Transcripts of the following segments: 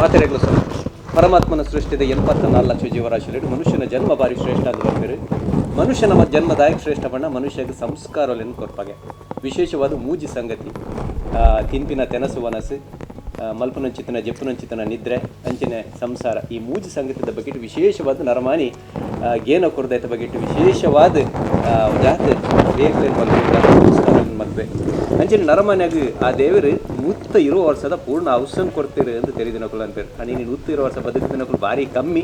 ಮಾತೆರೆಗಳು sir ಪರಮಾತ್ಮನ ಸೃಷ್ಟಿದ 84 ಲಕ್ಷ ಜೀವರಾಶಿಗಳು ಮನುಷ್ಯನ ಜನ್ಮ ಬಾರಿ ಶ್ರೇಷ್ಠ ಅಂತ ಬರ್ತೀರಿ. ಮನುಷ್ಯನ ಜನ್ಮದಾಯಕ ಶ್ರೇಷ್ಠ ಬಣ್ಣ ಮನುಷ್ಯಗೆ ಸಂಸ್ಕಾರಗಳನ್ನು ಕೊರ್ಪಾಗೆ ವಿಶೇಷವಾದ ಮೂಜಿ ಸಂಗತಿ ತಿಂಪಿನ ತೆನಸು ವನಸು ಮಲ್ಪುನಂಚಿತನ ಜಪ್ಪುನಂಚಿತನ ನಿದ್ರೆ ಅಂಚಿನ ಸಂಸಾರ ಈ ಮೂಜಿ ಸಂಗತಿದ ಬಗ್ಗೆ ವಿಶೇಷವಾದ ನರಮಾನಿ ಗೇನ ಕೊರದೈತ ಬಗ್ಗೆ ವಿಶೇಷವಾದ ಜಾತಿ ಬೇಕಲೇನು ಮಲ್ಪೆ ಮಲ್ಪೆ ಅಂಚಿನ ನರಮಾನ್ಯಾಗ ಆ ದೇವರು 120 ವರ್ಷದ ಪೂರ್ಣ ಔಷಧ ಕೊಡ್ತೀರಿ ಅಂತ ತಿಳಿದಿನಕುಲ್ ಅನ್ಪೇರು ಅನಿ 120 ವರ್ಷ ಬದುಕಿದಿನಕುಲ್ ಭಾರಿ ಕಮ್ಮಿ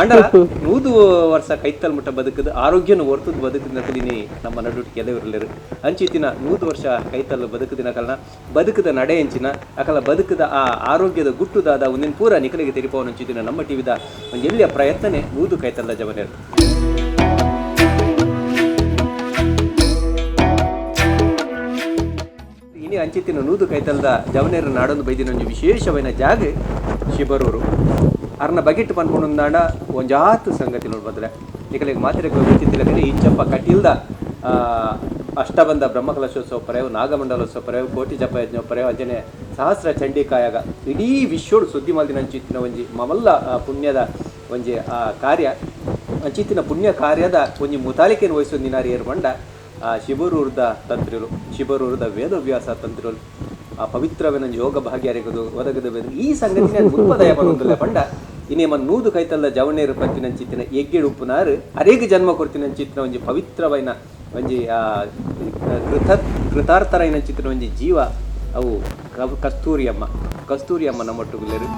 ಅಂಡ 100 ವರ್ಷ ಕೈತಲ್ ಮುಟ್ಟ ಬದುಕದು ಆರೋಗ್ಯನ ಹೊರ್ತದ ಬದುಕಿದಿನಕಲಿನಿ ನಮ್ಮ ನಡುವೆ ಕೆಲವರಿಲ್ಲರು ಅಂಚಿತಿನ 100 ವರ್ಷ ಕೈತಲ್ ಬದುಕದಿನ ಕಾರಣ ಬದುಕದ ನಡೆ ಹೆಂಚಿನ ಅಕಲ ಬದುಕದ ಆ ಆರೋಗ್ಯದ ಗುಟ್ಟುದಾದ ಒಂದಿನ ಪೂರ ನಿಖಲಿಗೆ ತೆರಿಪವನ ಅಂಚಿತಿನ ನಮ್ಮ ಟಿವಿದ ಒಂದು ಎಲ್ಲಿಯ ಪ್ರಯತ್ನನೇ 100 ಕೈತಲ್ದ ಜವನೇರು ಇನಿ ಅಂಚಿತಿನ 100 ಕೈತಲ್ದ ಜವನೇರ ನಾಡೊಂದು ಬೈದಿನ ವಿಶೇಷವಾದ ಜಾಗ ಶಿಬರೂರು ಅರ್ನ ಬಗೆಟ್ ಪನ್ಕೊಂಡಾಂಡ ಒಂಜಾತ್ ಸಂಗತಿ ನೋಡಿ ಬದಲೆ ನಿಕಲಿಗೆ ಮಾತಿರ ಗೊತ್ತಿದ್ದಿಲ್ಲ ಇಂಚಪ್ಪ ಕಟೀಲ್ದ ಅಷ್ಟಬಂಧ ಬ್ರಹ್ಮಕಲಶೋತ್ಸವ ಪರೆವು ನಾಗಮಂಡಲೋತ್ಸವ ಪರೆವು ಕೋಟಿ ಜಪ ಯಜ್ಞ ಪರೆವು ಅಂಜನೆ ಸಹಸ್ರ ಚಂಡಿಕಾಯಾಗ ಇಡೀ ವಿಶ್ವಡು ಸುದ್ದಿ ಮಾಲ್ದಿನ ಅಂಚಿತ್ತಿನ ಒಂಜಿ ಮಮಲ್ಲ ಪುಣ್ಯದ ಒಂಜಿ ಆ ಕಾರ್ಯ ಅಂಚಿತ್ತಿನ ಪುಣ್ಯ ಕಾರ್ಯದ ಒಂಜಿ ಮುತಾಲಿಕೆಯನ್ನು ವಹಿಸೋದು ನಿನಾರಿ ಏರ್ಪಂಡ ಶಿಬರೂರ್ದ ತಂತ್ರಿಗಳು ಶಿಬರೂರ್ದ ವೇದವ್ಯಾಸ ತಂತ್ರಿಗಳು ಆ ಪವಿತ್ರವೆನ ಯೋಗ ಭಾಗ್ಯಾರಿಗದು ಒದಗದ ಈ ಸಂಗತಿನ ಮುಲ್ಪದಯ ಬರುವುದಿಲ್ಲ ಪಂಡ ಇನ್ನೇಮ 100 ಕೈತಲ್ದ ಜವನೇರು ಪತ್ತಿನಂಚಿತ್ತಿನ ಎಗ್ಗೆಡು ಉಪ್ಪುನಾರು ಅರೇಗ ಜನ್ಮ ಕೊಡ್ತಿನಂಚಿತ್ತಿನ ಒಂಜಿ ಪವಿತ್ರವೈನ ಒಂಜಿ ಕೃತಾರ್ಥರೈನಂಚಿತ್ತಿನ ಒಂಜಿ ಜೀವ ಅವು ಕಸ್ತೂರಿ ಅಮ್ಮ ನಮ್ಮೊಟ್ಟುಗುಲ್ಲೇರು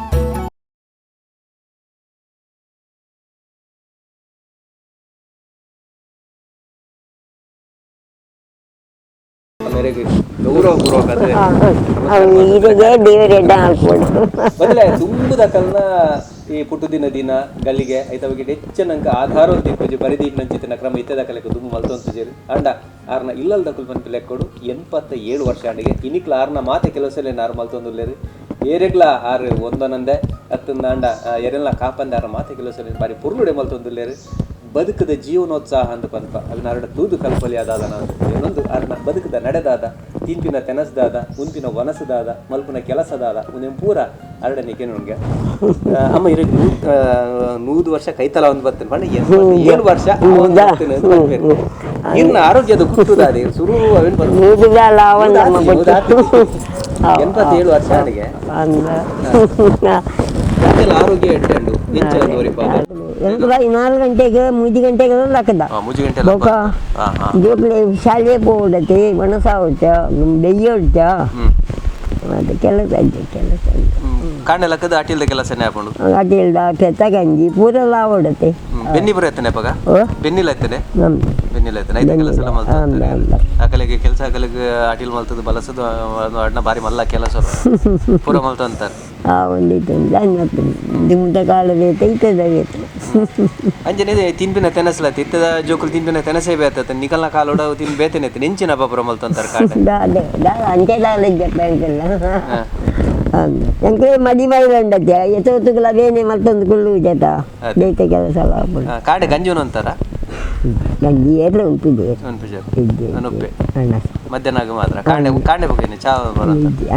ತುಂಬದ ಕಲ್ನ ಈ ಪುಟ್ಟು ದಿನ ಗಲ್ಲಿಗೆ ಐತವಗೆ ಹೆಚ್ಚನಂಕ ಆಧಾರ ಬರಿದೀಪನಂಚಿತ್ತಿನ ಕ್ರಮ ಇತ್ತದ ಕಲೆಗೆ ತುಂಬ ಮಲ್ತೊಂತಜೇರಿ ಅಂಡ ಆರ್ನ ಇಲ್ಲಲ್ದ ಕುಲ್ಪನ್ ಲೆಕ್ಕೊಡು 87 ವರ್ಷ ಅಂಡಿಗೆ ಇನಿಕ್ಲ ಆರ್ನ ಮಾತೆ ಕೆಲಸಲೇ ಆರು ಮಲ್ತೊಂದುಲ್ಲೇರಿ ಏರೆಗ್ಲ ಆರು ಒಂದೊಂದೇ ಹತ್ತಂದ ಅಂಡ ಎರೆಲ್ಲ ಕಾಪಂದ ಆರ ಮಾತೆ ಕೆಲಸಲೇ ಬಾರಿ ಪುರ್ಲುಡೆ ಮಲ್ತೊಂದುಲ್ಲೇರಿ ಬದುಕದ ಜೀವನೋತ್ಸಾಹ ಅಂತ ಪಂಪ ಅದನ್ನ ಅರಡ ತೂದು ಕಲ್ಪಲಿ ಆದಾದ ನಾನು ಇನ್ನೊಂದು ಅರ್ನ ಬದುಕದ ನಡೆದಾದ ತಿಂಪಿನ ತೆನಸ್ದಾದ ಉಂಪಿನ ವನಸದಾದ ಮಲ್ಪನ ಕೆಲಸದಾದ ಒಂದೇನು ಪೂರ ಅರಡನಿಕೆ ನನಗೆ ಅಮ್ಮ ಇರ 100 ವರ್ಷ ಕೈತಲ ಒಂದು ಬರ್ತೇನೆ ಪಂಡ 7 ವರ್ಷ ಇನ್ನ ಆರೋಗ್ಯದ ಕುಟ್ಟುದಾದೆ ಸುರು ಅವೇನು ಬರ್ತದೆ 87 ವರ್ಷ ಅಡಿಗೆ ಆರೋಗ್ಯ ಎಟ್ಟೆಂಡು ನಾಲ್ಕು ಗಂಟೆಗೆ 3 ಗಂಟೆಗೆ ಶಾಲೆ ಹೋಗ್ಬಿಡತ್ತೆ ಮನಸ್ಸು ಆಗುತ್ತೆ ಬೆಯ್ಯ ಹೊಡ್ತಾ ಅದು ಕೆಲಸ ಕಾಂಡೆಲಕ್ಕದ ಅಟಿಲ್ದ ಕೆಲಸನೇ ಹಾಕೊಂಡು ಅಟಿಲ್ದ ಕೆತ್ತ ಗಂಜಿ ಪೂರೆಲ್ಲ ಆವಡತ್ತೆ ಬೆನ್ನಿಪುರ ಎತ್ತನೆ ಪಗ ಬೆನ್ನಿಲ್ಲ ಎತ್ತನೆ ಬೆನ್ನಿಲ್ಲ ಎತ್ತನೆ ಐದು ಕೆಲಸ ಎಲ್ಲ ಮಲ್ತಂತಾರೆ ಆಕಲಿಗೆ ಕೆಲಸ ಆಕಲಿಗೆ ಅಟಿಲ್ ಮಲ್ತದ ಬಲಸದ ಅಡ್ನ ಬಾರಿ ಮಲ್ಲ ಕೆಲಸ ಪೂರ ಮಲ್ತ ಅಂತಾರೆ ಒಂದಿತ್ತು ಮುಂದೆ ಕಾಲ ಬೇಕು ಇತ್ತದ ಬೇಕು ಅಂಜನೆ ತಿನ್ಪಿನ ತೆನಸಲ ತಿತ್ತದ ಜೋಕುಲು ತಿನ್ಪಿನ ತೆನಸೇ ಬೇತ ನಿಕಲ್ನ ಕಾಲೋಡ ತಿನ್ ಬೇತನೆ ನೆಂಚಿನ ಪಾಪುರ ಮಲ್ತಂತಾರೆ ಅಂತೆ ಎಂಕೆ ಮದಿ ಮೈಲಂಡತ್ತೆ ಎತ್ತೊತ್ತುಗಳ ಬೇನೆ ಮತ್ತೊಂದು ಕುಳ್ಳು ಜತ ಬೇತ ಕೆಲಸ ಎಲ್ಲ ಕಾಡೆ ಗಂಜುನು ಅಂತಾರ ಗಂಜಿ ಎಲ್ಲ ಉಂಟಿದೆ ಮಧ್ಯಾಹ್ನ ಮಾತ್ರ ಕಾಂಡೆ ಕಾಂಡೆ ಬಗ್ಗೆ ಚಾ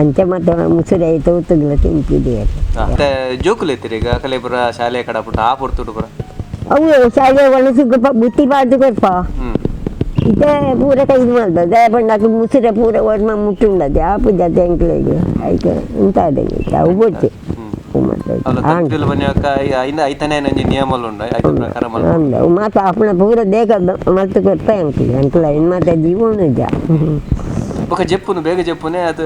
ಅಂತೆ ಮತ್ತೆ ಮುಸುರೆ ತೋತುಗಳ ತಿಂತಿದೆ ಜೋಕುಲು ಎತ್ತಿರಿ ಈಗ ಕಲೇಪುರ ಶಾಲೆ ಕಡ ಪುಟ್ಟ ಆ ಪುರ್ತುಡು ಪುರ ಅವು ಶಾಲೆ ಒಣಸು ಬುತ್ತಿ ಬಾರ್ದು ಕೊಡ್ಪ ಇದೇ ಪೂರ ಕೈದು ಮಾಡ್ದ ದಯ ಬಂಡಾಕ ಮುಸುರೆ ಪೂರ ಒಡ್ಮ ಮುಟ್ಟುಂಡದೆ ಆ ಪೂಜೆ ತೆಂಕ್ಳಿಗೆ ಆಯ್ತು ಉಂಟಾದೆ ಅವು ಗೊತ್ತು ಮಾತ ಅಪ್ಪನ ಪೂರ ದೇಕ ಮತ್ತೆ ಕೊಡ್ತಾ ಅಂಕಲ್ ಅಂಕಲ ಇನ್ನು ಮತ್ತೆ ಜೀವನ ಜಪ್ಪುನು ಬೇಗ ಜಪ್ಪುನೇ ಅದು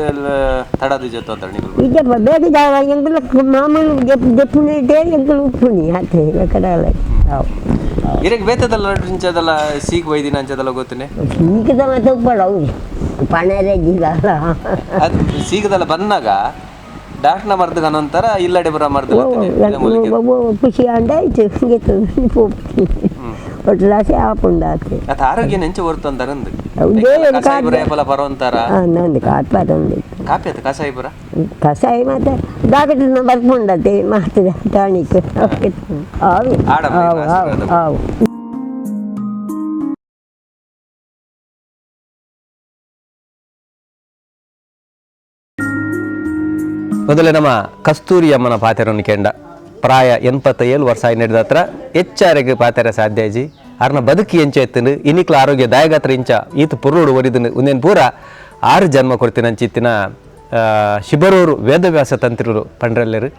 ತಡದ ಜೊತೆ ಅಂತ ಈಗಪ್ಪ ಬೇಗ ಜಾವ ಎಂಕಲ ಮಾಮೂಲು ಜಪ್ಪುನೇ ಇಟ್ಟೆ ಎಂಕಲು ಉಪ್ಪುನಿ ಹಾಕಿ ಕಡಲ ಇರಕ್ಕೆ ಬೇತದಲ್ಲ ಇಂಚದಲ್ಲ ಸೀಕ್ ವೈದಿನ ಅಂಚದಲ್ಲ ಗೊತ್ತೇನೆ ಸೀಕದ ಮತ್ತೆ ಉಪ್ಪಳ ಅವ್ರು ಪಣೆರೆಗಿಲ್ಲ ಅದು ಸೀಕದಲ್ಲ ಬಂದಾಗ ಡಾಕ್ಟರ್ನ ಮರ್ದ ನಂತರ ಇಲ್ಲಡೆ ಬರ ಮರ್ದ ಖುಷಿ ಅಂಡಾಯ್ತು ಒಟ್ಲಾಸೆ ಆಪುಂಡಾತೆ ಅದು ಆರೋಗ್ಯ ನೆಂಚು ಹೊರ್ತಂತಾರೆ ಅಂದು ಪರವಂತಾರ ಕಾಪಿ ಕಸಾಯಿಪುರ ಕಸಾಯ ಮತ್ತೆ ಡಾಕ್ಟರ್ನ ಬರ್ಕೊಂಡತೆ ಮಾತದ ಟಾನಿಕ್ ಮೊದಲೇ ನಮ್ಮ ಕಸ್ತೂರಿ ಅಮ್ಮನ ಪಾತೆರನ್ನು ಕೆಂಡ ಪ್ರಾಯ 87 ವರ್ಷ ನಡೆದ ಹತ್ರ ಹೆಚ್ಚಾರಿಗೆ ಪಾತೆರ ಸಾಧ್ಯ ಆಜಿ ಅವ್ರನ್ನ ಬದುಕಿ ಎಂಚ ಎತ್ತನು ಇನ್ನಿಕ್ಲ ಆರೋಗ್ಯ ದಾಯಗಾತ್ರ ಇಂಚ ಈತ ಪುರುಡು ಒರಿದನು ಒಂದೇನು ಪೂರ 6 ಜನ್ಮ ಕೊಡ್ತೀನಿ ಅಂಚಿತ್ತಿನ ಶಿಬರೂರು ವೇದವ್ಯಾಸ ತಂತ್ರಿರು ಪಂಡ್ರಲ್ಲರು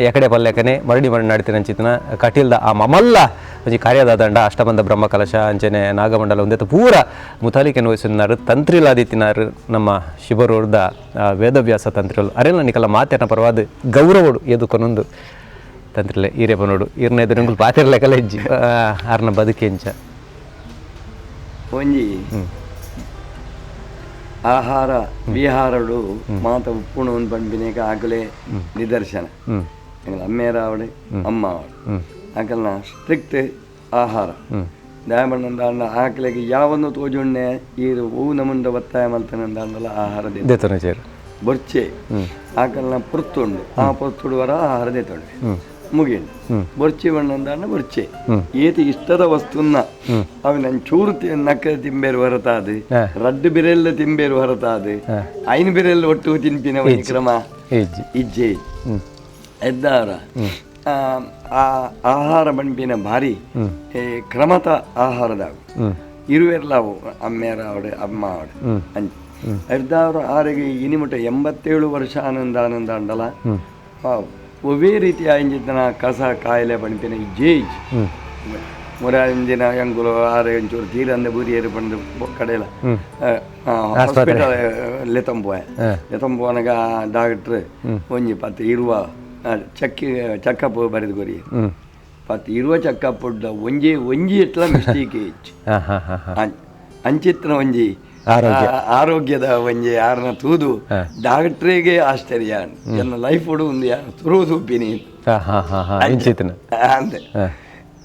ಎಕಡೆ ಪಲ್ಯಕನೆ ಮರಡಿ ನಾಡ್ತೀನಿ ಅಂಚಿತ್ತಿನ ಕಟೀಲ್ದ ಆ ಮಮಲ್ಲ ಒಂಜಿ ಕಾರ್ಯದ ದಂಡ ಅಷ್ಟಬಂಧ ಬ್ರಹ್ಮಕಲಶ ಅಂಚನೆ ನಾಗಮಂಡಲ ಒಂದೇ ಪೂರ ಮುತಾಲಿಕೆನ ವಹಿಸಿನಾರು ತಂತ್ರಿಲಾದಿತ್ತಿನಾರು ನಮ್ಮ ಶಿಬರೂರ್ದ ವೇದವ್ಯಾಸ ತಂತ್ರಿಗಳು ಅರೆಲ್ಲ ನಿಕಲ್ಲ ಮಾತೇನ ಪರವಾದ ಗೌರವಡು ಎದುಕೊನೊಂದು ತಂತ್ರಿಲೆ ಈರೇಪನೋಡು ಈರ್ನ ಎದುರು ಪಾತಿರ್ಲೆಕ್ಕಲ್ಲ ಹೆಜ್ಜಿ ಆರ್ನ ಬದುಕಿ ಎಂಚ ಒಂಜಿ ಆಹಾರ ವಿಹಾರಡು ಮಾತ ಉಪ್ಪುಣ ಒಂದು ಪಂಪಿನೇಕ ಆಕಲೆ ನಿದರ್ಶನ ಎಂಗಲ ಅಮ್ಮೇರ ಅವಡೆ ಅಮ್ಮ ಅವಡೆ ಆಕಲ್ನ ಸ್ಟ್ರಿಕ್ಟ್ ಆಹಾರ ದಯಮಣ್ಣಂದ ಆಕಲೆಗೆ ಯಾವನ್ನು ತೋಜುಣ್ಣೆ ಈರು ಹೂ ನಮುಂದ ಒತ್ತಾಯ ಮಲ್ತನಂದಲ್ಲ ಆಹಾರ ಬೊರ್ಚೆ ಆಕಲ್ನ ಪುರ್ತುಂಡು ಆ ಪುರ್ತುಡು ವರ ಆಹಾರ ದೇತೊಂಡೆ ಮುಗಿಂಡು ಬೊರ್ಚಿ ಬಣ್ಣಂದಾಂಡ ಬೊರ್ಚೆ ಏತಿ ಇಷ್ಟದ ವಸ್ತುನ್ನ ಅవి ನನ್ನ ಚೂರು ನಕ್ಕ ತಿಂಬೇರು ಹೊರತಾದು ರಡ್ಡು ಬಿರೆಲ್ಲ ತಿಂಬೇರು ಹೊರತಾದು ಐನು ಬಿರೆಲ್ಲ ಒಟ್ಟು ತಿನ್ಪಿನ ಕ್ರಮ ಇಜ್ಜೆ ಎದ್ದಾರ ಆಹಾರ ಬಣ್ಪಿನ ಭಾರಿ ಕ್ರಮತ ಆಹಾರದಾಗ ಇರುವೆರ್ಲಾವು ಅಮ್ಮೇರ ಅವಡೆ ಅಮ್ಮ ಅವಡೆ ಅಂಚ ಎದ್ದಾವ್ರ ಆರೆಗೆ ಇನಿಮುಟ 87 ವರ್ಷ ಆನಂದ ಅಂಡಲ ಒವೇ ರೀತಿ ಆಯ್ಜಿನ ಕಸ ಕಾಯಿಲೆ ಬಣ್ಪಿನ ಇಜ್ಜೇಜ್ ಮುರಾಂಜಿನ ಎಂಗುಲು ಆರೆ ಒಂಚೂರು ತೀರಂದ ಬುರಿಯರು ಬಂದು ಕಡೆಯಲ್ಲ ಹಾಸ್ಪಿಟಲ್ ಲೆತಂಬೋನಗ ಡಾಕ್ಟ್ರ್ ಒಂಜಿ ಪತ್ತು ಇರುವ ಚೆಕಪ್ ಬರೆದು ಕೊರಿ ಪತ್ತು ಇರುವ ಚೆಕಪ್ ಒಂಜಿ ಎಟ್ಲ ಮಿಸ್ಟೇಕ್ ಅಂಚಿತ್ತಿನ ಒಂಜಿ ಆರೋಗ್ಯದ ಒಂಜಿ ಯಾರನ್ನ ತೂದು ಡಾಕ್ಟ್ರಿಗೆ ಆಶ್ಚರ್ಯ ಎನ್ನ ಲೈಫ್ ಉಡು ಒಂದು ತುರು ತೂಪಿನಿ ಅಂತೆ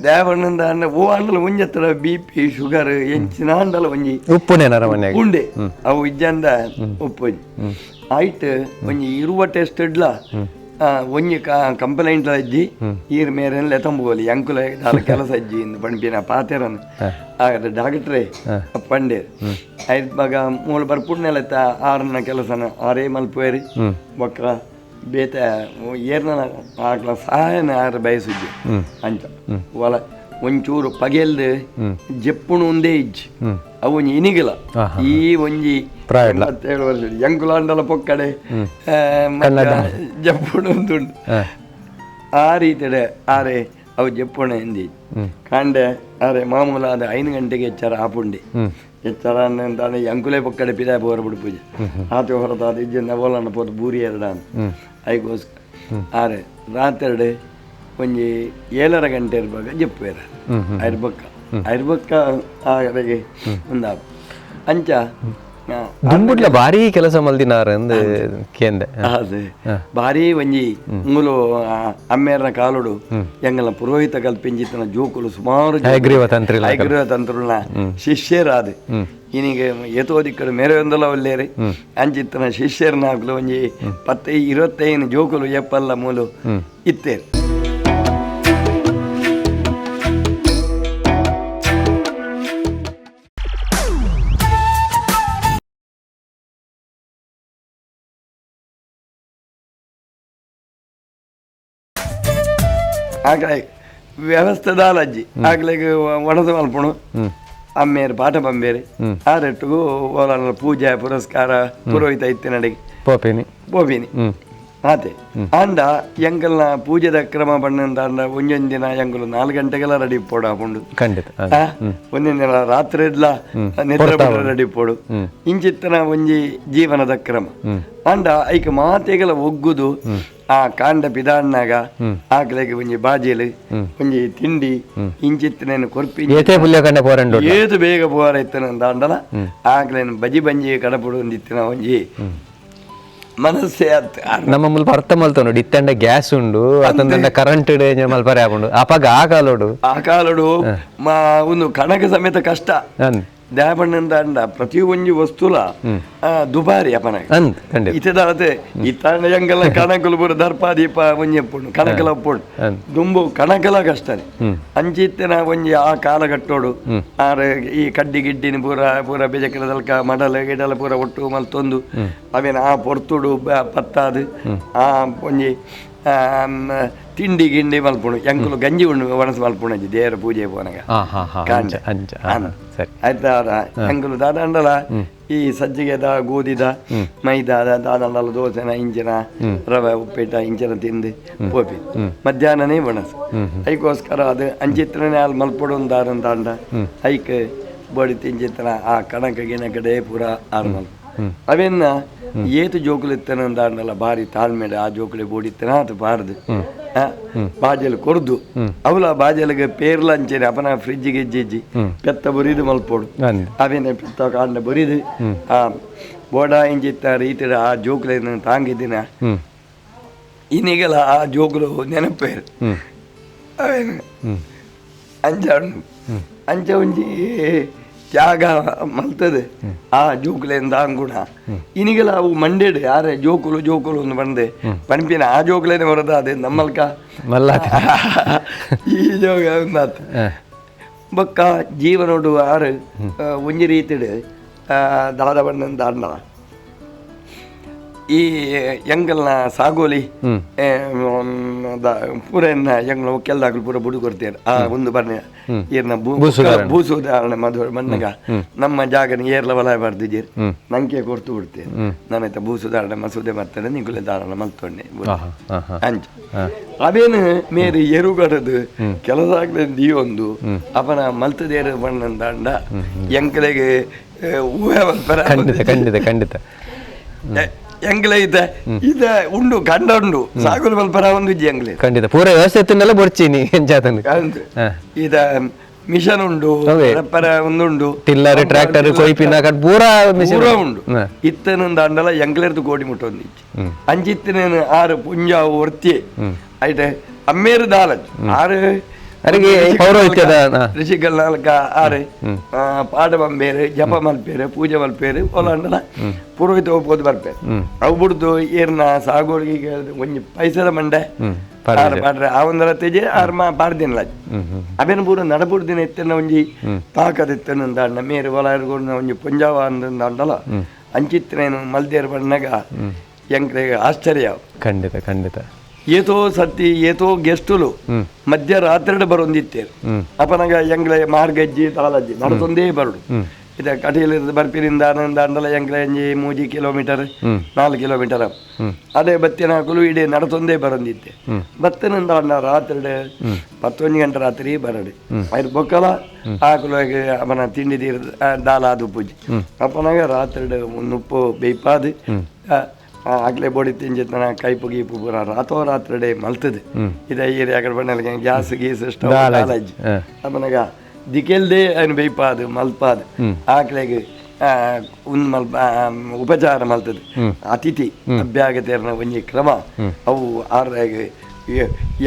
ದೇವಣ್ಣಂದ ಅಣ್ಣ ಓ ಅಂಡಲ ಒಂಜತ್ರ BP ಶುಗರ್ ಎಂಚಿನ ಅಂಡಲ ಒಂಜಿ ಉಂಡೆ ಅವು ಇಜ್ಜಂದ ಉಪ್ಪು ಆಯ್ತು ಒಂಜಿ ಇರುವ ಟೆಸ್ಟ್ ಇಡ್ಲ ಒಂಜಿ ಕಂಪ್ಲೇಂಟ್ ಅಜ್ಜಿ ಈರ್ ಮೇರೆ ಲೆತಂಬೋಲಿ ಅಂಕುಲ ದಾಲ ಕೆಲಸ ಅಜ್ಜಿ ಇಂದು ಪಂಪಿನ ಪಾತೆರನ್ನು ಆಗದ ಡಾಕ್ಟ್ರೇ ಪಂಡೆ ಐದು ಬಾಗ ಮೂಲ ಬರ್ಪುಡ್ನೆಲೆತ್ತ ಆರನ್ನ ಕೆಲಸನ ಆರೇ ಮಲ್ಪೇರಿ ಬೊಕ್ಕ ಬೇತ ಏರ್ನ ಆಕ್ಲ ಸಹಾಯನ ಆರು ಬಯಸಿದ್ದೆ ಅಂಚ ಒಲ ಒಂಚೂರು ಪಗೆಲ್ದು ಜಪ್ಪುಣು ಒಂದೇ ಇಜ್ಜಿ ಅವು ಇನಿಗಿಲ್ಲ ಈ ಒಂಜಿ 77 ವರ್ಷ ಎಂಕುಲಾಂಡಲ ಪೊಕ್ಕಡೆ ಜಪ್ಪುಣು ಒಂದುಂಡು ಆ ರೀತಿಡೆ ಆರೆ ಅವು ಜಪ್ಪುಣ ಎಂದಿ ಕಾಂಡೆ ಆರೆ ಮಾಮೂಲ ಅದು 5 ಗಂಟೆಗೆ ಎಚ್ಚರ ಆಪುಂಡಿ ಎಚ್ಚರ ಅಂತಾನೆ ಎಂಕುಲೆ ಪೊಕ್ಕಡೆ ಪಿದಾಯ ಬೋರ್ಬಿಡು ಪೂಜೆ ಆತ ಹೊರತಾದ ಇಜ್ಜಂದ ಓಲಣ್ಣ ಪೋತು ಬೂರಿ ಎರಡಾನ ಐಗೋಸ್ಕರ ಆರೆ ರಾತ್ರಿ ಒಂಜಿ 7 ಗಂಟೆ ಇರುವಾಗ ಜಪ್ಪೇರ ಐರ್ಬಕ್ಕ ಆರೆಗೆ ಒಂದ ಅಂಚ ದುಂಬುಡ್ಲ ಭಾರಿ ಕೆಲಸ ಮಲ್ದಿನಾರ ಕೇಂದೆ ಅದೇ ಭಾರಿ ಒಂಜಿ ಮೂಲು ಅಮ್ಮೇರ್ನ ಕಾಲುಡು ಎಂಗಲ ಪುರೋಹಿತ ಕಲ್ಪಿಂಜಿತ್ತನ ಜೋಕುಲು ಸುಮಾರು ಹೈಗ್ರೀವ ತಂತ್ರನ ಶಿಷ್ಯರಾದ ಇನಿಗೆ ಎತೋದಿಕ್ಕಡು ಮೇರೆ ಒಂದಲ ಒಲ್ಲೇರಿ ಅಂಚಿತ್ತನ ಶಿಷ್ಯರ್ನ ಹಾಕಲು ಒಂಜಿ 10-25 ಜೋಕುಲು ಎಪ್ಪಲ್ಲ ಮೂಲು ಇತ್ತೇರಿ ಆಗಲೇ ವ್ಯವಸ್ಥೆದಾಲಜ್ಜಿ ಆಗ್ಲಿಗೆ ಒಣದ ಮಲ್ಪುಣು ಅಮ್ಮೇರು ಪಾಠ ಬಂಬೇರಿ ಆ ರೆಟ್ಟಿಗೂ ಓಲನ ಪೂಜೆ ಪುರಸ್ಕಾರ ಪುರೋಹಿತ ಇತ್ತಿನಡೆಗೆ ಪೋಪಿನಿ ಆತೆ ಅಂಡ ಎಂಕಲ್ನ ಪೂಜೆದ ಕ್ರಮ ಬಣ್ಣಂದ ಅಂಡ ಒಂದೊಂದು ದಿನ ಎಂಕಲು 4 ಗಂಟೆಗೆಲ್ಲ ರೆಡಿ ಪೋಡು ಹಾಕೊಂಡು ಖಂಡಿತ ಒಂದೊಂದು ದಿನ ರಾತ್ರಿ ಎಲ್ಲ ನಿದ್ರೆ ರೆಡಿ ಪೋಡು ಇಂಚಿತ್ತನ ಒಂಜಿ ಜೀವನದ ಕ್ರಮ ಅಂಡ ಐಕ ಮಾತೆಗಳ ಒಗ್ಗುದು ಆ ಕಾಂಡ ಪಿದಾಣ್ಣಾಗ ಆಕಲೆಗೆ ಒಂಜಿ ಬಾಜಿಲು ಒಂಜಿ ತಿಂಡಿ ಇಂಚಿತ್ತನೇನು ಕೊರ್ಪಿ ಏತು ಬೇಗ ಪೋರ ಇತ್ತನಂದ ಅಂಡಲ ಆಕಲೇನು ಬಜಿ ಬಂಜಿ ಕಡಪುಡು ಒಂದಿತ್ತಿನ ಒಂಜಿ ಮನಸ್ಸೇ ನಮ್ಮ ಮುಲ್ಪ ಅರ್ಥ ಮಲ್ತ ನೋಡಿ ಇತ್ತಂಡ ಗ್ಯಾಸ್ ಉಂಡು ಅತಂದ ಕರೆಂಟ್ ಮಲ್ಪರೆ ಆಪುಂಡು ಅಪಗ ಆ ಕಾಲೋಡು ಒಂದು ಕಣಕ ಸಮೇತ ಕಷ್ಟ ದಾಬಣ್ಣಂದ ಅಂಡ ಪ್ರತಿ ಒಂಜಿ ವಸ್ತುಲ ದುಬಾರಿ ಅಪನ ಇತದಾದ ಇತ್ತ ಎಂಗಲ್ಲ ಕಣಕಲು ಪೂರ ದರ್ಪ ದೀಪ ಒಂಜಿ ಎಪ್ಪುಂಡು ಕಣಕಲ ಒಪ್ಪುಂಡು ದುಂಬು ಕಣಕಲ ಕಷ್ಟನೆ ಅಂಚಿತ್ತಿನ ಒಂಜಿ ಆ ಕಾಲಘಟ್ಟೋಡು ಆರ ಈ ಕಡ್ಡಿ ಗಿಡ್ಡಿನ ಪೂರ ಬೆಜಕಲದಲ್ಕ ಮಡಲ ಗಿಡಲ ಪೂರ ಒಟ್ಟು ಮಲ್ತೊಂದು ಅವೇನು ಆ ಪೊರ್ತುಡು ಪತ್ತಾದು ಆ ಒಂಜಿ ತಿಂಡಿ ಗಿಂಡಿ ಮಲ್ಪುಣು ಎಂಕುಲು ಗಂಜಿ ಉಂಡು ಒಣಸು ಮಲ್ಪುಣಜಿ ದೇವರ ಪೂಜೆ ಪೋನಾಗ ಆಯ್ತಾ ಎಂಕುಲು ದಾದಂಡಲ ಈ ಸಜ್ಜಿಗೆದ ಗೋಧಿದ ಮೈದಾದ ದಾದಂಡಲ ದೋಸೆನ ಇಂಚಿನ ರವೆ ಉಪ್ಪಿಟ್ಟ ಇಂಚಿನ ತಿಂದು ಪೋಪಿ ಮಧ್ಯಾಹ್ನನೇ ಒಣಸು ಐಕೋಸ್ಕರ ಅದು ಅಂಚಿತ್ರನೇ ಅಲ್ಲಿ ಮಲ್ಪೊಡು ದಾರಂದಾಂಡ ಐಕ್ ಬಡಿ ತಿಂಚಿತ್ರ ಆ ಕಣಕ ಗಿಣಕಡೆ ಪೂರ ಆರು ಮಲ್ಪ ಅವೆನ್ನ ಏತು ಜೋಕುಲು ಇತ್ತನಂದಾಂಡಲ ಬಾರಿ ತಾಳ್ಮೆಡ ಆ ಜೋಕುಲೆ ಬೋಡಿತ್ತನ ಅದು ಬಾರದು ಬಾಜಲು ಕೊರ್ದು ಅವಲ ಬಾಜಲಿಗೆ ಪೇರ್ಲ ಅಂಚೇನೆ ಅಪನ ಫ್ರಿಜ್ ಗೆಜ್ಜಿ ಪೆತ್ತ ಬರಿದು ಮಲ್ಪೋಡು ಅವೇನೆ ಪೆತ್ತ ಕಾಂಡ ಬರಿದು ಆ ಬೋಡ ಇಂಚಿತ್ತ ರೀತಿಯ ಆ ಜೋಕುಲೆ ತಾಂಗಿದ್ದಿನ ಇನ್ನೀಗಲ ಆ ಜೋಕುಲು ನೆನಪೇರು ಅವೇನು ಅಂಚ ಒಂಜಿ ತ್ಯಾಗ ಮಲ್ತದೆ ಆ ಜೋಕುಲೆಂದ ಅಂಗುಣ ಇನಿಗೆಲ್ಲ ಅವು ಮಂಡೇಡು ಯಾರೇ ಜೋಕುಲು ಒಂದು ಬಂದೆ ಪಂಪಿನ ಆ ಜೋಕುಲೇನೆ ಬರೋದ ಅದೇ ನಮ್ಮಲ್ಕ ಈ ಜೋಗ ಒಂದಾತ ಬೊಕ್ಕ ಜೀವನೋಡು ಆರು ಒಂಜಿ ರೀತಿಡು ದಾದ ಬಣ್ಣಂದ ಅಣ್ಣ ಈ ಎಂಗಲ್ನ ಸಾಗೋಲಿ ಪೂರ ಎಂಗ್ಲ ಕೆಲ್ದಾಗ್ಲು ಪೂರ ಬುಡು ಕೊಡ್ತೇನೆ ಆ ಒಂದು ಬರ್ನೆ ಏರ್ನ ಭೂಸುಧಾರಣೆ ಮಧುರ ಮಣ್ಣಗ ನಮ್ಮ ಜಾಗನ ಏರ್ಲ ವಲಯ ಬರ್ದಿದ್ದೀರಿ ನಂಗೆ ಕೊಡ್ತು ಬಿಡ್ತೇನೆ ನಾನೈತ ಭೂಸುಧಾರಣೆ ಮಸೂದೆ ಮಾಡ್ತೇನೆ ನಿಗುಲೆ ಧಾರಣ ಮಲ್ತೊಂಡೆ ಅಂಚ ಅವೇನು ಮೇರೆ ಎರುಗಡದು ಕೆಲಸ ಆಗ್ತದೆ ಒಂದು ಅಪನ ಮಲ್ತದೇರು ಬಣ್ಣಂದ ಅಂಡ ಎಂಕಲೆಗೆ ಊಹೆ ಖಂಡಿತ ಎಂಗ್ಲೆ ಇದ ಉಂಡು ಗಂಡ ಉಂಡು ಸಾಗುಲು ಮಲ್ಪರ ಒಂದು ಎಂಗ್ಲೆ ಖಂಡಿತ ಪೂರ ವ್ಯವಸ್ಥೆ ಬರ್ಚೀನಿ ಇದ ಮಿಷನ್ ಉಂಡು ಪರ ಒಂದುಂಡು ಟಿಲ್ಲರ್ ಟ್ರ್ಯಾಕ್ಟರ್ ಕೊಯ್ಪಿನ ಪೂರ ಉಂಡು ಇತ್ತನಿಂದ ಅಂಡಲ ಎಂಗ್ಲೆರ್ದು ಕೋಡಿ ಮುಟ್ಟೊಂದು ಅಂಚಿತ್ತಿನ ಆರು ಪುಂಜಾವು ಒರ್ತಿ ಆಯ್ತೆ ಅಮ್ಮೇರು ದಾಲಜ್ ಆರು ಋಷಿಗಳ ನಾಲ್ಕ ಆರೆ ಪಾಠ ಬಂಬೇರು ಜಪ ಮಲ್ಪೇರು ಪೂಜೆ ಮಲ್ಪೇರು ಒಲಂಡಲ ಪುರೋಹಿತ ಹೋಗ್ಬೋದು ಬರ್ಪೇರು ಅವು ಬಿಡ್ದು ಏರ್ನ ಸಾಗೋಳಿಗೆ ಒಂಜಿ ಪೈಸದ ಮಂಡೆ ಪಾಡ್ರೆ ಆ ಒಂದರ ತೆಜೆ ಆರ್ಮ ಪಾಡ್ದಿನ ಅವೇನು ಪೂರ ನಡಪುಡ್ದಿನ ಎತ್ತನ ಒಂಜಿ ತಾಕದಿತ್ತನಂದ ಅಣ್ಣ ಮೇರು ಒಲ ಒಂಜಿ ಪುಂಜಾವ ಅಂದಲ್ಲ ಅಂಚಿತ್ತನೇನು ಮಲ್ದೇರು ಬಣ್ಣಗ ಎಂಕ್ರೆಗೆ ಆಶ್ಚರ್ಯ ಖಂಡಿತ ಏತೋ ಸತ್ತಿ ಏತೋ ಗೆಸ್ಟುಲು ಮಧ್ಯರಾತ್ರಿ ಬರೊಂದಿತ್ತೇರು ಅಪನಗ ಎಂಗ್ಲೆ ಮಾರ್ಗಜ್ಜಿ ತಾಲಜ್ಜಿ ನಡ್ತೊಂದೇ ಬರುಡು ಇದ ಕಟೀಲಿಂದ ಬರ್ಪಿನಿಂದ ಅಂಡಲ ಎಂಗ್ಲೆ 3 ಕಿಲೋಮೀಟರ್ 4 ಕಿಲೋಮೀಟರ್ ಅದೇ ಬತ್ತಿನ ಕುಲು ಇಡೀ ನಡ್ತೊಂದೇ ಬರೊಂದಿತ್ತೆ ಬತ್ತನಿಂದ ಅಣ್ಣ ರಾತ್ರಿ 11 ಗಂಟೆ ರಾತ್ರಿ ಬರಡು ಐದು ಬೊಕ್ಕಲ ಆಕುಲಾಗೆ ಅವನ ತಿಂಡಿ ತೀರ ದಾಲಾದು ಪೂಜೆ ಅಪನಗ ರಾತ್ರಿ ಉಪ್ಪು ಬೇಯ್ಪಾದು ಆಗ್ಲೇ ಬೋಡಿ ತಿಂಜಿತ್ತನ ಕೈಪು ಗೀಪು ಪೂರ ರಾತ್ರೋರಾತ್ರಿ ಮಲ್ತದೆ ಇದ ಏರಿಯಾ ಕಡೆ ಬಣ್ಣಲ್ಗೆ ಗ್ಯಾಸ್ ಗೀಸ್ ಸ್ಟವ್ ಕಾಲೇಜ್ ಅಮ್ಮನಗ ದಿಕ್ಕೆಲ್ದೇ ಅನ್ ಬೇಯ್ಪಾದು ಮಲ್ಪಾದು ಆಕ್ಲೆಗೆ ಒಂದು ಮಲ್ಪ ಉಪಚಾರ ಮಲ್ತದೆ ಅತಿಥಿ ಅಭ್ಯಾಗತೆರ್ನ ಒಂಜಿ ಕ್ರಮ ಅವು ಆರ್ರಾಗೆ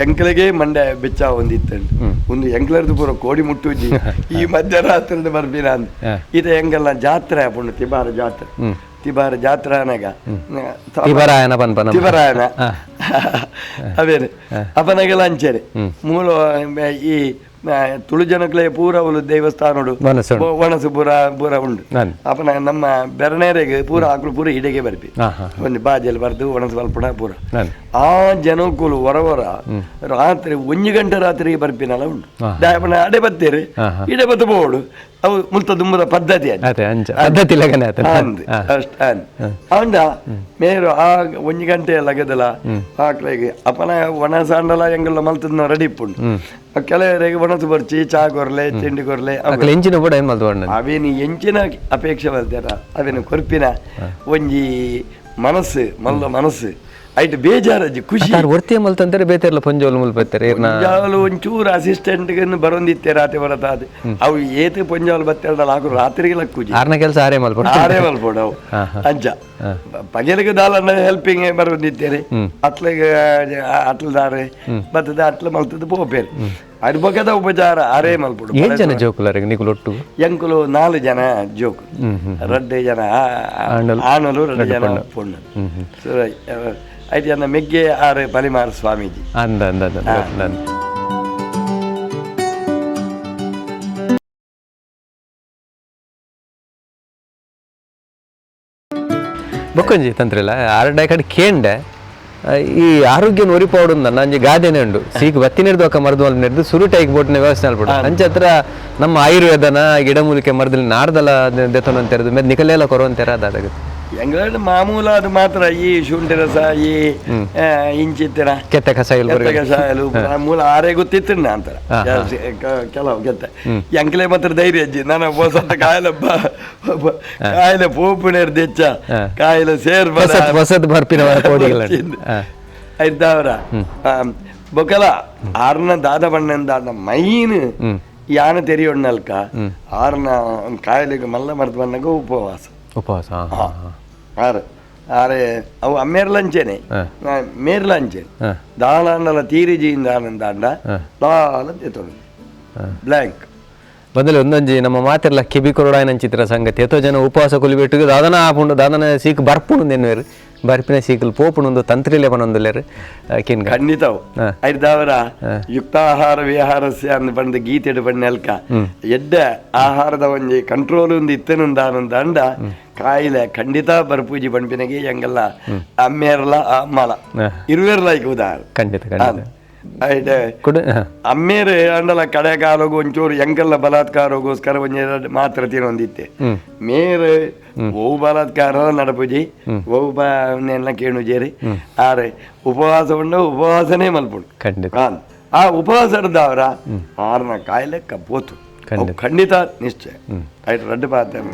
ಎಂಕ್ಲೆಗೆ ಮಂಡೆ ಬೆಚ್ಚ ಒಂದಿತ್ತಂಡು ಒಂದು ಎಂಕ್ಲರ್ದು ಪೂರ ಕೋಡಿ ಮುಟ್ಟುಜಿ ಈ ಮಧ್ಯರಾತ್ರಿ ಬರ್ಬಿನ ಅಂದ್ ಇದ ಎಂಗೆಲ್ಲ ಜಾತ್ರೆ ಆಪುಂಡು ತಿಬಾರ ಜಾತ್ರಾನಾಗ ತಿಬರಾಯನ ಅವೇನು ಅಪನಗೆಲ್ಲ ಅಂಚೆರೆ ಮೂಲ ಈ ತುಳು ಜನಕ್ಲೆ ಪೂರ ಅವಳು ದೇವಸ್ಥಾನಡು ಒಣಸು ಪೂರ ಉಂಡು ಅಪನ ನಮ್ಮ ಬೆರನೇರೆಗೆ ಪೂರ ಆಕಳು ಪೂರ ಇಡೆಗೆ ಬರ್ಪಿ ಒಂದು ಬಾಜಲ್ಲಿ ಬರ್ದು ಒಣಸು ಬಲ್ಪುಣ ಪೂರ ಆ ಜನಕ್ಕೂಲು ಹೊರ ರಾತ್ರಿ 1 ಗಂಟೆ ರಾತ್ರಿ ಬರ್ಪಿನಲ್ಲ ಉಂಡು ದಾಯಪನ ಅಡೆ ಬತ್ತೇರಿ ಇಡೆ ಬತ್ತು ಬೋಡು ಅವು ಮುಲ್ತ ದುಂಬದ ಪದ್ಧತಿ ಅಂದ ಮೇರು ಆ 1 ಗಂಟೆ ಲಗದಲ್ಲ ಆಕಳಿಗೆ ಅಪನ ಒಣಸ ಅಂಡಲ ಎಂಗೆಲ್ಲ ಮಲ್ತದ ರೆಡಿ ಇಪ್ಪುಂಡು ಕೆಲವರಿಗೆ ಒಣಸು ಬರ್ಚಿ ಚಾ ಕೊರ್ಲೆ ತಿಂಡಿ ಕೊರ್ಲೆ ಅವೇನು ಎಂಚಿನ ಅಪೇಕ್ಷೆ ಬರ್ತಾರ ಅವೇನು ಕೊರ್ಪಿನ ಒಂಜಿ ಮನಸ್ಸು ಐಟ್ ಬೇಜಾರಜ್ಜಿ ಖುಷಿ ಒರ್ತಿ ಮಲ್ತಂತಾರೆ ಬೇತಾರಲ್ಲ ಪಂಜೋಲು ಮುಲ್ಪತ್ತಾರೆ ಪಂಜಾವಲು ಒಂಚೂರು ಅಸಿಸ್ಟೆಂಟ್ ಬರೋಂದಿತ್ತೆ ರಾತ್ರಿ ಬರತಾದ ಅವು ಏತು ಪಂಜಾವಲು ಬತ್ತೇಳಲ್ಲ ಹಾಕು ರಾತ್ರಿಗೆ ಲಕ್ಕುಜಿ ಆರನ ಕೆಲಸ ಆರೇ ಮಲ್ಪೋಡು ಅವು ಅಂಚ ಪಗೆಲಿಗೆ ದಾಲನ್ನ ಹೆಲ್ಪಿಂಗ್ ಬರೋಂದಿತ್ತೇರಿ ಅಟ್ಲಿಗೆ ಅಟ್ಲದಾರೆ ಬತ್ತದ ಅಟ್ಲ ಮಲ್ತದ ಪೋಪೇರು ಅದು ಬಗೆದ ಉಪಚಾರ ಆರೇ ಮಲ್ಪಡು. ಏನು ಜನ ಜೋಕುಲಾರಿಗೆ ನೀವು ಒಟ್ಟು? ಎಂಕುಲು 4 ಜನ ಜೋಕು, 2 ಜನ ಆಣಲು, 2 ಜನ ಪೊಣ್ಣು. ಐದು ಜನ ಮೆಗ್ಗೆ 6 ಬಲಿಮಾರ ಸ್ವಾಮೀಜಿ. ಬೊಕ್ಕೊಂಜಿ ತಂತ್ರ ಇಲ್ಲ ಆರಡ ಕಡೆ ಕೇಂಡೆ ಈ ಆರೋಗ್ಯ ಒರಿಪಾಡು ನಂಜಿ ಗಾದೆನೇ ಉಂಡು ಸೀಕ್ ಬತ್ತಿನಿರ್ದು ಅಕ್ಕ ಮರದು ನೆಡ್ದು ಸುರುಟೈಗೆ ಬೋಟ್ನ ವ್ಯವಸ್ಥೆ ಅಲ್ಬಿಡು ಅಂಚೆ ಹತ್ರ ನಮ್ಮ ಆಯುರ್ವೇದನ ಗಿಡಮೂಲಿಕೆ ಮರದಲ್ಲಿ ನಾಡ್ದಲ್ಲ ದೆತನ ಅಂತೆರದು ಮೇಲೆ ನಿಕಲೆಲ್ಲ ಕೊರುವಂತೆರ ಅದಾಗುತ್ತೆ ಎಂಗ್ಲಂಡ್ ಮಾಮೂಲ ಅದು ಮಾತ್ರ ಈ ಶುಂಠಿ ರಸ ಈ ಇಂಚಿತ್ತಿನ ಕೆತ್ತ ಕಷಾಯಲು ಮೂಲ ಆರೇ ಗೊತ್ತಿತ್ತು ಅಂತರ ಕೆಲವು ಕೆತ್ತ ಎಂಕ್ಲೆ ಮಾತ್ರ ಧೈರ್ಯ ಅಜ್ಜಿ ನಾನು ಹೊಸತ್ತ ಕಾಯಿಲೆ ಪೋಪುಣೇರ್ ದೆಚ್ಚ ಕಾಯಿಲೆ ಸೇರ್ ಹೊಸದ್ ಬರ್ಪಿನ ಆಯ್ತವ್ರ ಬೊಕಲ ಆರ್ನ ದಾದ ಬಣ್ಣಂದ ಮೈನ್ ಯಾನ ತೆರಿಯೊಣ್ಣಲ್ಕ ಆರ್ನ ಕಾಯಿಲೆಗೆ ಮಲ್ಲ ಮರ್ದ ಬಣ್ಣಗ ಉಪವಾಸ ಆರೆ ಅವು ಅಮ್ಮೇರ್ಲಂಚೆನೆ ಮೇರ್ಲಂಚೆನೆ ದಾಳಂಡಲ ತೀರಿಜಿಯಿಂದ ಆನಂದಾಂಡ ದಾಳ ಎತ್ತೊಂಡು ಬ್ಲ್ಯಾಂಕ್ ಬಂದಲ್ಲಿ ಒಂದೊಂಜಿ ನಮ್ಮ ಮಾತಿರ್ಲ ಕಿಬಿ ಕೊರಡಾಯನ ಚಿತ್ರ ಸಂಗತಿ ಎತ್ತೋ ಜನ ಉಪವಾಸ ಕೊಲಿಬಿಟ್ಟು ದಾದನ ಆಪುಂಡು ದಾದನ ಸೀಕ್ ಬರ್ಪುಂಡು ಎನ್ನುವರು ಬರ್ಪಿನ ಸೀಕಲ್ ಪೋಪುಣೊಂದು ತಂತ್ರಿಲೆ ಬನೊಂದುಲ್ಲೇರು ಖಂಡಿತವು ಐದವರ ಯುಕ್ತಾಹಾರ ವಿಹಾರಸ್ಯ ಅಂದ್ ಬಂದ ಗೀತೆಡು ಬಣ್ಣಲ್ಕ ಎಡ್ಡ ಆಹಾರದ ಒಂಜಿ ಕಂಟ್ರೋಲ್ ಒಂದು ಇತ್ತನುಂದಾನಂದ ಅಂಡ ಕಾಯಿಲೆ ಖಂಡಿತ ಬರ್ಪೂಜಿ ಬಣ್ಪಿನಗೆ ಹೆಂಗಲ್ಲ ಅಮ್ಮೇರ್ಲ ಅಮ್ಮಲ ಇರುವೆರ್ಲ ಈಗ ಉದಾಹರಣೆ ಖಂಡಿತ ಅಮ್ಮೇರು ಅಂಡಲ ಕಡೆ ಕಾಲೋಗು ಒಂಚೂರು ಎಂಕಲ್ಲ ಬಲಾತ್ಕಾರೋಗೋಸ್ಕರ ಒಂಜೆರಡು ಮಾತ್ರ ತಿನ್ನೊಂದಿತ್ತೆ ಮೇರು ಓವು ಬಲಾತ್ಕಾರ ನಡಪುಜಿ ಓವು ಎಲ್ಲ ಕೇಣುಜೇರಿ ಆರೆ ಉಪವಾಸ ಉಂಡು ಉಪವಾಸನೇ ಮಲ್ಪುಂಡು ಆ ಉಪವಾಸದವರ ಆರ್ನ ಕಾಯಿಲೆ ಕಪ್ಪೋತು ಖಂಡಿತ ನಿಶ್ಚಯ ಆಯ್ತು ರಡ್ಡು ಪಾತ್ರ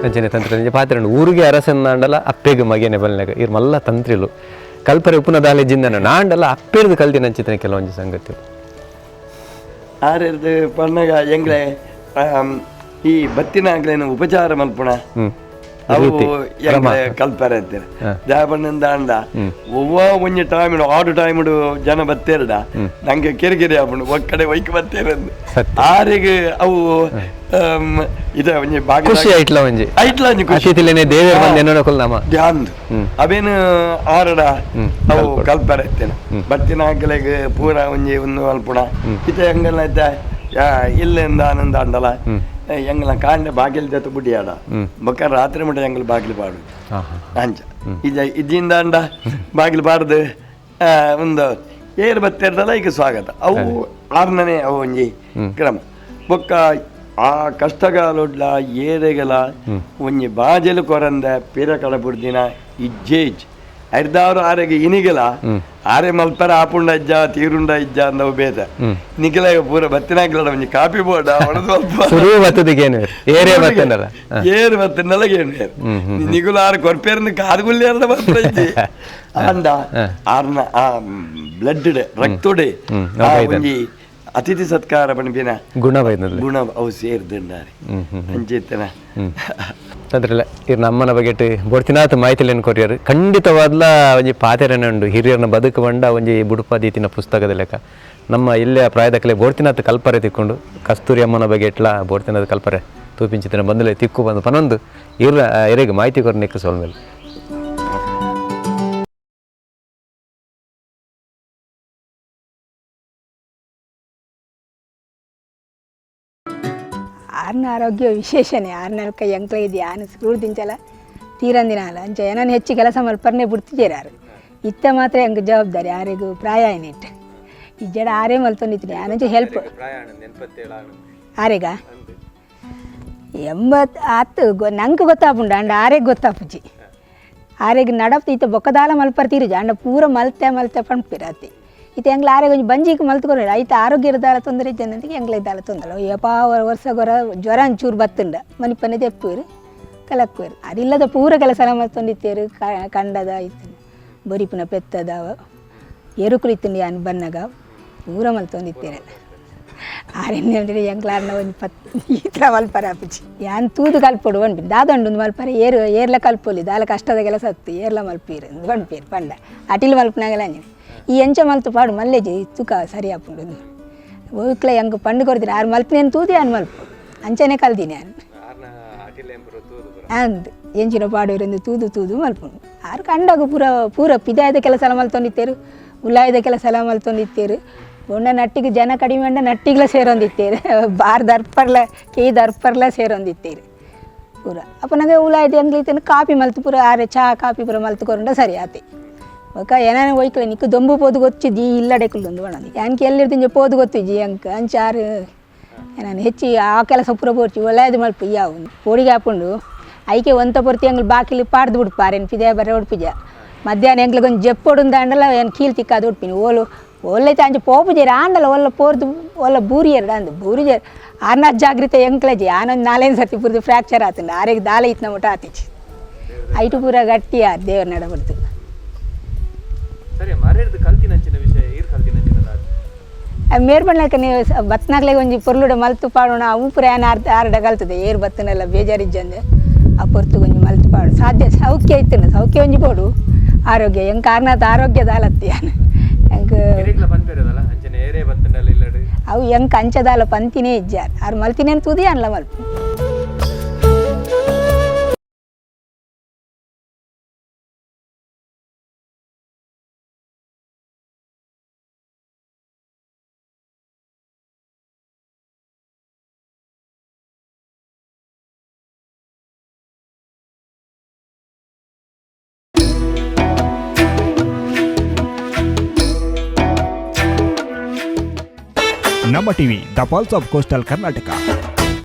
ಅಂಚನೆ ತಂತ್ರ ಪಾತ್ರೆ ಊರಿಗೆ ಅರಸನ್ನಾಂಡಲ ಅಪ್ಪೆಗೆ ಮಗೇನೆ ಬಲ್ನಾಗ ಇವ್ರು ಮಲ್ಲ ತಂತ್ರಿಲು ಕಲ್ಪರೆ ಉಪ್ಪುನ ದಾಲೆಜಿಂದ ನಾಂಡಲ ಅಪ್ಪೆರ್ದು ಕಲ್ತಿನ ಅಂಚಿತನೆ ಕೆಲವೊಂದು ಸಂಗತಿ ಆರ್ದು ಪಣ್ಣಗ ಹೆಂಗ್ಲೆ ಈ ಬತ್ತಿನಾಗ್ಲೇನು ಉಪಚಾರ ಮಲ್ಪುಣ ಅವು ಕಲ್ಪರೆ ಅಂತೀರ ದಾಬಣ್ಣಿಂದ ಅಂಡ ಒವ್ವ ಒಂಜಿ ಟೈಮಿಡು 6 ಟೈಮಿಡು ಜನ ಬತ್ತೇರಡ ನಂಗೆ ಕೆರೆಗೆರೆ ಆಪುಂಡು ಒಕ್ಕಡೆ ಒಯ್ಕೆ ಬತ್ತೇರಂದು ಆರಿಗೆ ಅವು ಇದ ಒಂಜಿ ಖುಷಿ ಐಟ್ಲ ಒಂಜಿ ಅತಿಥಿಲೇನೆ ದೇವರ ಬಂದು ಎನ್ನೋಕೊಲ್ ನಾಮ ಧ್ಯಾನ್ದು ಅವೇನು ಆರಡ ಅವು ಕಲ್ಪರೆ ಇತ್ತೇನೆ ಬತ್ತಿನ ಹಾಕಲೆಗೆ ಪೂರ ಒಂಜಿ ಒಂದು ಅಲ್ಪುಣ ಇತ ಹೆಂಗಲ್ಲ ಐತೆ ಇಲ್ಲಿಂದ ಆನಂದ ಅಂಡಲ ಎಂಗ್ಲ ಕಾಂಡೆ ಬಾಗಿಲು ಜೊತೆ ಬುಡಿಯಾಡ ಬೊಕ್ಕ ರಾತ್ರಿ ಮಟ್ಟ ಎಂಗ್ಲ ಬಾಗಿಲು ಪಾಡು ಅಂಚ ಇದಿಂದ ಅಂಡ ಬಾಗಿಲು ಪಾಡ್ದು ಒಂದು ಏರು ಬತ್ತಿರ್ದಲ್ಲ ಈಗ ಸ್ವಾಗತ ಅವು ಆರ್ನನೆ ಅವು ಒಂಜಿ ಕ್ರಮ ಬೊಕ್ಕ ಆ ಕಷ್ಟಗಾಲೊಡ್ಲ ಏರೆಗಲ ಒಂಜಿ ಬಾಜಲು ಕೊರಂದ ಪಿರ ಕಡಪುರ್ದಿನ ಇಜ್ಜೇಜ್ ಐದಾರು ಆರೆಗೆ ಇನಿಗಲ ಆರೆ ಮಲ್ಪರ ಆಪುಂಡ ಇಜ್ಜ ತೀರುಂಡ ಇಜ್ಜ ಅಂದವು ಬೇತ ನಿಖಿಲ ಪೂರ ಬತ್ತಿನಾಗಿಲ್ಲ ಒಂಜಿ ಕಾಪಿ ಬೋರ್ಡ ಏರು ಬತ್ತಿನಲ್ಲ ಗೇಣು ನಿಗುಲ ಆರು ಕೊರ್ಪೇರ್ನ ಕಾದುಗುಲ್ಲೇರ್ದ ಬರ್ತ ಇಜ್ಜಿ ಅಂಡ ಆರ್ನ ಆ ಬ್ಲಡ್ ರಕ್ತೊಡೆ ಒಂಜಿ ಅತಿಥಿ ಸತ್ಕಾರ ಪಣಿಪಿನ ಗುಣ ಅವು ಸೇರ್ದಂಡಾರೆ ಅಂಚೆತ್ತನ ತಂದ್ರಲ್ಲ ಇವ್ರು ನಮ್ಮನ ಬಗೆಟ್ ಬೊಡ್ತಿನಾಥ ಮಾಹಿತಿಲೇನು ಕೊರಿಯರು ಖಂಡಿತವಾದ್ಲ ಒಂಜಿ ಪಾತೆರನೆ ಉಂಡು ಹಿರಿಯರನ್ನ ಬದುಕು ಬಂಡ ಒಂಜಿ ಬುಡುಪಾದೀತಿನ ಪುಸ್ತಕದ ಲೆಕ್ಕ ನಮ್ಮ ಇಲ್ಲೇ ಪ್ರಾಯದಕ್ಕಲೆ ಬೋಡ್ತಿನಾಥ ಕಲ್ಪರೆ ತಿಕ್ಕೊಂಡು ಕಸ್ತೂರಿ ಅಮ್ಮನ ಬಗೆಟ್ಲ ಬೋಡ್ತಿನಾಥ ಕಲ್ಪರೆ ತೂಪಿಂಚಿತ್ತಿನ ಬಂದಲೇ ತಿಕ್ಕು ಬಂದು ಪನೊಂದು ಇವ್ರ ಎರೆಗೆ ಮಾಹಿತಿ ಕೊರ ನೆಕ್ಕು ಸೋಲ್ಮೇಲೆ ಆರ್ನ ಆರೋಗ್ಯ ವಿಶೇಷನೇ ಆರ್ನಲ್ಕ ಎಂಕ್ಲ ಇದೆ ಆನ ಸ್ಕೂಲ್ದಿಂಚಲ ತೀರಂದಿನಾಲ ಅಂಚ ಏನನ್ನು ಹೆಚ್ಚು ಕೆಲಸ ಮಲ್ಪರ್ನೆ ಬಿಡ್ತಿದ್ದೀರಾರು ಇತ್ತ ಮಾತ್ರ ಹೆಂಗೆ ಜವಾಬ್ದಾರಿ ಆರೆಗೂ ಪ್ರಾಯ ಏನಿಟ್ಟು ಈ ಜಡ ಆರೇ ಮಲ್ತೊಂದಿತ್ತು ಆನಂಚ ಹೆಲ್ಪ್ ಆರೆಗ 80 ನಂಗೆ ಗೊತ್ತಾಪುಂಡ ಅಂಡ ಆರೆಗೆ ಗೊತ್ತಾಪುಜಿ ಆರೆಗೆ ನಡಪ್ತಿ ಇತ್ತ ಬೊಕ್ಕದಾಲ ಮಲ್ಪರ್ತೀರುಜ ಅಂಡ ಪೂರ ಮಲ್ತೆ ಪಣ್ಪಿರತ್ತೆ ಇತ್ತು ಎಂಗ್ಲ ಆರೆ ಕೊಂಚ ಬಂಜಿಗೆ ಮಲ್ತ್ಕೊಂಡು ಐತೆ ಆರೋಗ್ಯ ಇದ್ದಾಲ ತೊಂದರೆ ಇದ್ದೇನೆ ಎಂಗ್ಲ ಇದ್ದಾಲ ತೊಂದಲ್ಲ ಯಪ್ಪ ವರ್ಷ ಗೊರ ಜ್ವರ ಒಂಚೂರು ಬತ್ತುಂಡ ಮನಿಪನ್ನೆ ತೆಪ್ಪುವರು ಕಲಕ್ಕುವರು ಅದಿಲ್ಲದ ಪೂರ ಕೆಲಸ ಮಲ್ತೊಂಡಿತ್ತೇರು ಕಂಡದ ಇತ್ತು ಬರಿಪುನ ಪೆತ್ತದ ಎರುಕುಲಿತ್ತು ಅನ್ ಬನ್ನಗ ಪೂರ ಮಲ್ತೊಂದಿತ್ತೇನೆ ಆರೆಣ್ಣೆ ಅಂದರೆ ಎಂಕ್ಲಾರ್ನ ಒಂದು 10 ಈ ಥರ ಮಲ್ಪರ ಆಪುಜಿ ಯಾನ್ ತೂದು ಕಲ್ಪೊಡು ಅನ್ಬಿಟ್ಟು ದಾದೊಂಡು ಮಲ್ಪರೆ ಏರ್ಲ ಕಲ್ಪೊಲಿ ದಾಲ ಕಷ್ಟದ ಕೆಲಸ ಸತ್ತು ಏರ್ಲ ಮಲ್ಪೀರು ಬಂಡ್ಪೇರು ಪಂಡ ಅಟಿಲ್ ಮಲ್ಪನಾಗಲ್ಲ ಅಂಜನೆ ಈ ಎಂಚ ಮಲ್ತು ಪಾಡು ಮಲ್ಲೇಜಿ ತೂಕ ಸರಿ ಆಪುಂಡು ಹೋಗ್ಲ ಹೆಂಗೆ ಪಂಡು ಕೊಡ್ತೀನಿ ಆರು ಮಲ್ಪನೇನು ತೂದಿ ಅನ್ ಮಲ್ಪು ಅಂಚನೆ ಕಲ್ತೀನಿ ನಾನು ಅಂದು ಎಂಚಿನ ಪಾಡು ಇರೊಂದು ತೂದು ಮಲ್ಪುಂಡು ಆರು ಕಂಡಾಗ ಪೂರ ಪಿದಾಯದ ಕೆಲಸ ಎಲ್ಲ ಮಲ್ತೊಂಡಿತ್ತೇರು ಉಲ್ಲಾಯದ ಕೆಲಸ ಎಲ್ಲ ಮಲ್ತೊಂಡಿತ್ತೇರು ಬೊಂಡ ನಟ್ಟಿಗೆ ಜನ ಕಡಿಮೆ ಅಂಡ ನಟ್ಟಿಗ್ಲ ಸೇರೊಂದಿತ್ತೇರು ಬಾರ್ ದರ್ಪರ್ಲ ದರ್ಪರ್ಲ ಸೇರೊಂದಿತ್ತೇರು ಪೂರ ಅಪ್ಪ ನಂಗೆ ಉಲಾಯ್ದು ಹೆಂಗ್ಲೈತೇನು ಕಾಪಿ ಮಲ್ತು ಪೂರ ಆರೆ ಚಾ ಕಾಪಿ ಪೂರ ಮಲ್ತುಕೊಂಡ ಸರಿ ಆತೆ ಒಕ್ಕ ಏನಾನ ಒಯ್ಕಲ ನಿಕ್ಕು ದೊಂಬು ಪೋದು ಗೊತ್ತಿಜ್ಜಿ ಇಲ್ಲಡೆಕುಲ್ಲೊಂದು ಒಣದಿ ಯಾನ್ಕೆ ಎಲ್ಲಿರ್ದಿಂಜೆ ಪೋದು ಗೊತ್ತಿಜ್ಜಿ ಅಂಕ ಅಂಚಾರು ನಾನು ಹೆಚ್ಚಿ ಆ ಕೆಲಸ ಪೂರ ಬೋರ್ಚಿ ಒಳ್ಳೆಯದು ಮಲ್ಪು ಯಾವ ಪೋಡಿಗೆ ಹಾಕೊಂಡು ಐಕೆ ಒಂತ ಪೊರ್ತಿ ಹೆಂಗ್ಲು ಬಾಕಿಲಿ ಪಾಡ್ದು ಬಿಡ್ಪಾರೆ ಪಾರೇನು ಪಿದೆ ಬರ ಉಡ್ಪಿಜ ಮಧ್ಯಾಹ್ನ ಹೆಂಗ್ಲಿಗೊಂದು ಜಪ್ಪೊಡುಂದ ಅಂಡಲ್ಲ ಏನು ಕೀಲ್ ತಿಕ್ಕಾದು ಉಡ್ಪಿನಿ ಒಲ್ಲೈತೆ ಅಂಚೆ ಪೋಪುಜೇರಿ ಆಂಡಲ್ಲ ಒಲ್ಲ ಪೋರ್ದು ಒಲ್ಲ ಬೂರಿ ಎರಡು ಅಂದು ಬೂರಿಜೇರಿ ಆರ್ನಾಥ್ ಜಾಗ್ರತೆ ಎಂಕ್ಲಜಿ ಆನೊಂದು 4 ಸರ್ತಿ ಪುರ್ದು ಫ್ರ್ಯಾಕ್ಚರ್ ಆತಂಡು ಆರೆಗೆ ದಾಲ ಇತ್ತು ನಮ್ಮ ಆತಿಚ್ಚಿ ಐಟು ಪೂರ ಗಟ್ಟಿ ದೇವ್ರ ನಡಬಡ್ತು ಮೇರ್ಬಣ್ಣಕ್ಕೆ ನೀವು ಬತ್ನಾಗ್ಲೆ ಒಂಜಿ ಪೊರ್ಲುಡ ಮಲ್ತು ಪಾಡೋಣ ಅವು ಪುರ ಏನು ಆರ್ಡ ಕಲ್ತದೆ ಏರು ಬತ್ತನೆಲ್ಲ ಬೇಜಾರಿಜ್ಜಂದು ಆ ಪೊರ್ತು ಒಂಜಿ ಮಲ್ತು ಪಾಡು ಸಾಧ್ಯ ಸೌಖ್ಯ ಇತ್ತು ಸೌಖ್ಯ ಒಂಜಿ ಬೋಡು ಆರೋಗ್ಯ ಹೆಂಗೆ ಕಾರ್ನಾಥ ಆರೋಗ್ಯದ ಅಲತ್ತಿ ಹೆಂಗೆ ಅವು ಹೆಂಗೆ ಕಂಚದಾಲ ಪಂತಿನೇ ಇಜ್ಜಾರು ಆರು ಮಲ್ತಿನೇನು ತುದಿ ಅನ್ಲ ಮಲ್ಪು Namma TV, the pulse of coastal Karnataka.